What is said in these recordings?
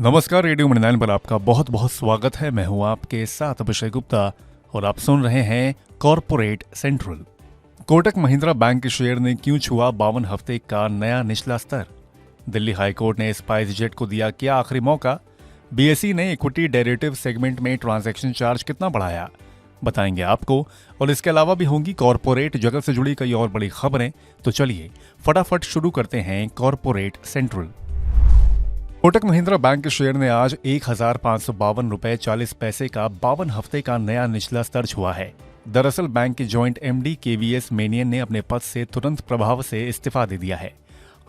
नमस्कार, रेडियो 99 पर आपका बहुत बहुत स्वागत है। मैं हूं आपके साथ अभिषेक गुप्ता और आप सुन रहे हैं corporate central. Kotak Mahindra bank के शेयर ने क्यों छुआ 52 हफ्ते का नया निचला स्तर? दिल्ली हाईकोर्ट ने स्पाइस जेट को दिया क्या आखिरी मौका? बीएसई ने इक्विटी डेरिवेटिव सेगमेंट में ट्रांजैक्शन चार्ज कितना बढ़ाया? बताएंगे आपको। और इसके अलावा भी होंगी कॉर्पोरेट जगत से जुड़ी कई और बड़ी खबरें। तो चलिए फटाफट शुरू करते हैं corporate central. Kotak Mahindra bank के शेयर ने आज 1,552 रुपए 40 पैसे का 52 हफ्ते का नया निचला स्तर छुआ है। दरअसल बैंक के जॉइंट एमडी केवीएस मेनियन ने अपने पद से तुरंत प्रभाव से इस्तीफा दे दिया है।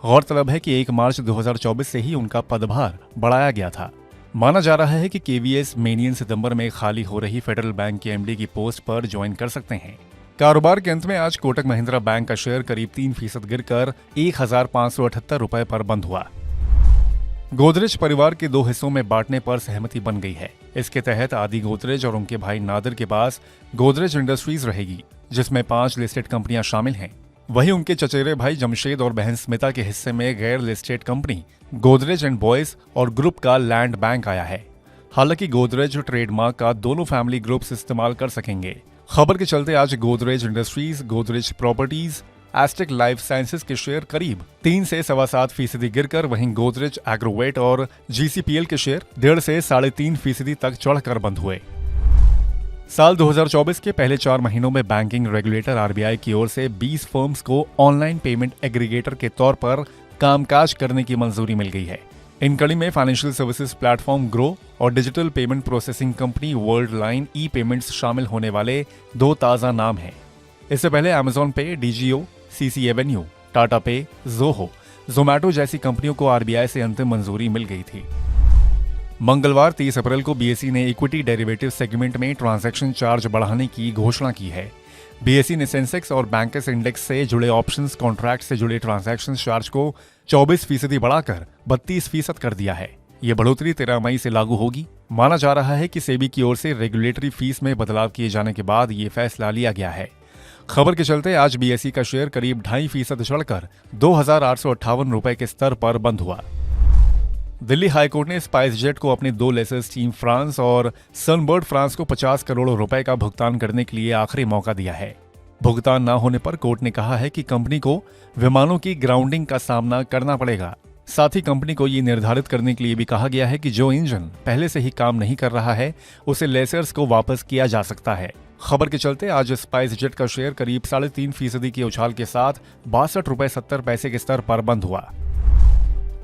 गौरतलब है कि 1 मार्च 2024 से ही उनका पदभार बढ़ाया गया था। माना जा रहा है कि केवीएस मेनियन सितंबर में खाली हो रही फेडरल बैंक के एमडी की पोस्ट पर ज्वाइन कर सकते हैं। कारोबार के अंत में आज कोटक महिंद्रा बैंक का शेयर करीब 3% गिरकर 1,578 रुपए पर बंद हुआ। गोदरेज परिवार के 2 हिस्सों में बांटने पर सहमति बन गई है। इसके तहत आदि गोदरेज और उनके भाई नादिर के पास गोदरेज इंडस्ट्रीज रहेगी, जिसमें 5 लिस्टेड कंपनियां शामिल हैं। वहीं उनके चचेरे भाई जमशेद और बहन स्मिता के हिस्से में गैर listed company Godrej and boys और ग्रुप का लैंड बैंक आया है। हालांकि गोदरेज ट्रेडमार्क का दोनों फैमिली ग्रुप्स इस्तेमाल कर सकेंगे। खबर के चलते आज Godrej industries, Godrej properties, asterisk life sciences के शेयर करीब 3 से 7.25% गिरकर वहीं गोदरेज एग्रोवेट और जीसीपीएल के शेयर 1.5 से 3.5% तक चढ़कर बंद हुए। साल 2024 के पहले 4 महीनों में बैंकिंग रेगुलेटर आरबीआई की ओर से 20 फर्म्स को ऑनलाइन पेमेंट एग्रीगेटर के तौर पर कामकाज करने की मंजूरी मिल गई है। इन कड़ी में फाइनेंशियल सर्विसेज प्लेटफॉर्म ग्रो और digital payment processing company Worldline e payments शामिल होने वाले 2 ताजा नाम हैं। इससे पहले अमेजॉन पे, डीजीओ, सीसी एवेन्यू, टाटा पे, जोहो, जोमैटो जैसी कंपनियों को आरबीआई से अंतिम मंजूरी मिल गई थी। मंगलवार 30 अप्रैल को बीएसई ने इक्विटी डेरिवेटिव सेगमेंट में ट्रांजैक्शन चार्ज बढ़ाने की घोषणा की है। बीएसई ने सेंसेक्स और बैंकर्स इंडेक्स से जुड़े ऑप्शंस कॉन्ट्रैक्ट से जुड़े ट्रांजैक्शन चार्ज को 24% बढ़ाकर 32% कर दिया है। ये बढ़ोतरी 13 मई से लागू होगी। माना जा रहा है कि सेबी की ओर से रेगुलेटरी फीस में बदलाव किए जाने के बाद ये फैसला लिया गया है। खबर के चलते आज बीएसई का शेयर करीब 2.5% चढ़कर 2,858 रुपए के स्तर पर बंद हुआ। दिल्ली हाईकोर्ट ने स्पाइस जेट को अपने 2 लेसर्स टीम फ्रांस और सनबर्ड फ्रांस को 50 करोड़ रुपए का भुगतान करने के लिए आखिरी मौका दिया है। भुगतान न होने पर कोर्ट ने कहा है कि कंपनी को विमानों की ग्राउंडिंग का सामना करना पड़ेगा। साथ ही कंपनी को ये निर्धारित करने के लिए भी कहा गया है कि जो इंजन पहले से ही काम नहीं कर रहा है उसे लेसर्स को वापस किया जा सकता है। खबर के चलते आज स्पाइस जेट का शेयर करीब 3.5% की उछाल के साथ 62 रुपए 70 पैसे के स्तर पर बंद हुआ।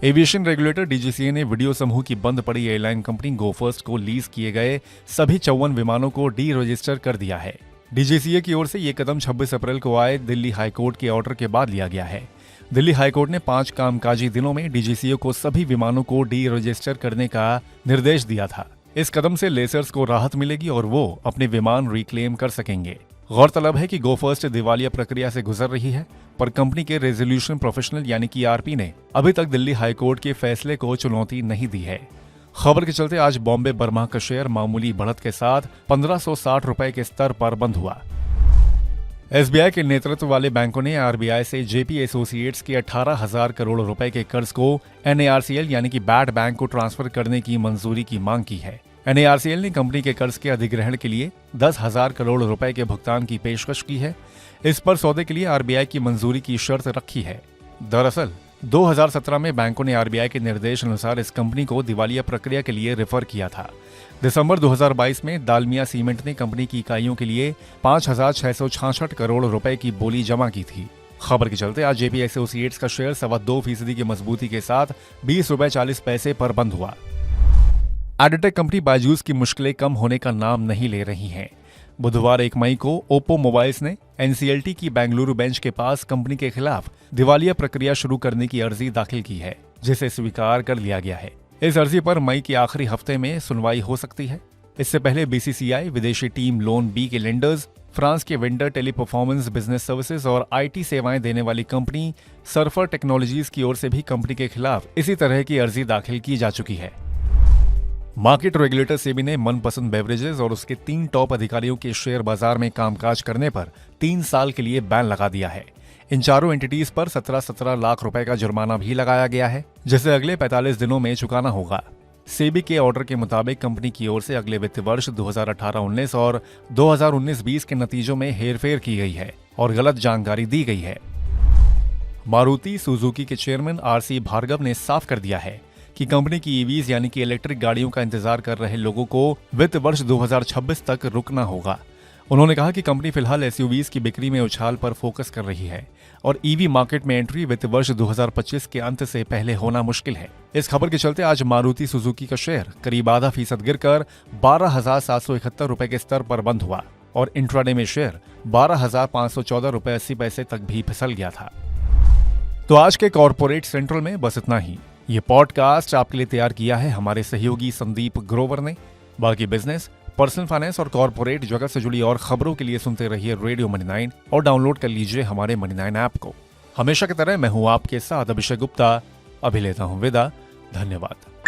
एविएशन रेगुलेटर डीजीसीए ने वीडियो समूह की बंद पड़ी एयरलाइन कंपनी गोफर्स्ट को लीज किए गए सभी 54 विमानों को डी रजिस्टर कर दिया है। डीजीसीए की ओर से ये कदम 26 अप्रैल को आए दिल्ली हाईकोर्ट के ऑर्डर के बाद लिया गया है। दिल्ली हाईकोर्ट ने 5 कामकाजी दिनों में डीजीसीए को सभी विमानों को डी रजिस्टर करने का निर्देश दिया था। इस कदम से लेसर्स को राहत मिलेगी और वो अपने विमान रिक्लेम कर सकेंगे। गौरतलब है कि गोफर्स्ट दिवालिया प्रक्रिया से गुजर रही है, पर कंपनी के रेजोल्यूशन प्रोफेशनल यानी कि आरपी ने अभी तक दिल्ली हाईकोर्ट के फैसले को चुनौती नहीं दी है। खबर के चलते आज बॉम्बे बर्मा का शेयर मामूली बढ़त के साथ 1560 रुपए के स्तर पर बंद हुआ। एसबीआई के नेतृत्व वाले बैंकों ने आरबीआई से जेपी एसोसिएट्स के 18,000 करोड़ रुपए के कर्ज को एनएआरसीएल यानी कि बैड बैंक को ट्रांसफर करने की मंजूरी की मांग की है। एनएआरसीएल ने कंपनी के कर्ज के अधिग्रहण के लिए 10,000 करोड़ रुपए के भुगतान की पेशकश की है। इस पर सौदे के लिए आरबीआई की मंजूरी की शर्त रखी है। दरअसल 2017 में बैंकों ने आरबीआई के निर्देश अनुसार इस कंपनी को दिवालिया प्रक्रिया के लिए रेफर किया था। दिसंबर 2022 में दालमिया सीमेंट ने कंपनी की इकाइयों के लिए 5,666 करोड़ रुपए की बोली जमा की थी। खबर के चलते आज जेपी एसोसिएट्स का शेयर 2.25% की मजबूती के साथ 20 रुपए 40 पैसे पर बंद हुआ। एडटेक कंपनी बायजूस की मुश्किलें कम होने का नाम नहीं ले रही हैं। बुधवार 1 मई को ओप्पो मोबाइल्स ने एनसीएलटी की बेंगलुरु बेंच के पास कंपनी के खिलाफ दिवालिया प्रक्रिया शुरू करने की अर्जी दाखिल की है, जिसे स्वीकार कर लिया गया है। इस अर्जी पर मई के आखिरी हफ्ते में सुनवाई हो सकती है। इससे पहले बीसीसीआई, विदेशी टीम लोन बी के लेंडर्स, फ्रांस के vendor Teleperformance business services और आईटी सेवाएं देने वाली कंपनी सर्फर टेक्नोलॉजीज की ओर से भी कंपनी के खिलाफ इसी तरह की अर्जी दाखिल की जा चुकी है। मार्केट रेगुलेटर सेबी ने मनपसंद बेवरेजेस और उसके 3 टॉप अधिकारियों के शेयर बाजार में कामकाज करने पर 3 साल के लिए बैन लगा दिया है। इन चारों एंटिटीज पर 17 लाख रुपए का जुर्माना भी लगाया गया है, जिसे अगले 45 दिनों में चुकाना होगा। सेबी के ऑर्डर के मुताबिक कंपनी की ओर से अगले वित्त वर्ष 2018-19 और 2019-20 के नतीजों में हेरफेर की गई है और गलत जानकारी दी गई है। मारुति सुजुकी के चेयरमैन आरसी भार्गव ने साफ कर दिया है कि कंपनी की ईवीज यानी कि इलेक्ट्रिक गाड़ियों का इंतजार कर रहे लोगों को वित्त वर्ष 2026 तक रुकना होगा। उन्होंने कहा कि कंपनी फिलहाल एसयूवीज की बिक्री में उछाल पर फोकस कर रही है और ईवी मार्केट में एंट्री वित्त वर्ष 2025 के अंत से पहले होना मुश्किल है। इस खबर के चलते आज मारुति सुजुकी का शेयर करीब आधा फीसद गिरकर 12,771 रुपए के स्तर पर बंद हुआ और इंट्राडे में शेयर 12,514 रुपए 80 पैसे तक भी फिसल गया था। तो आज के कॉर्पोरेट सेंट्रल में बस इतना ही। ये पॉडकास्ट आपके लिए तैयार किया है हमारे सहयोगी संदीप ग्रोवर ने। बाकी बिजनेस, पर्सनल फाइनेंस और कॉर्पोरेट जगत से जुड़ी और खबरों के लिए सुनते रहिए रेडियो मनी 9 और डाउनलोड कर लीजिए हमारे मनी 9 ऐप को। हमेशा की तरह मैं हूं आपके साथ अभिषेक गुप्ता। अभी लेता हूं विदा। धन्यवाद।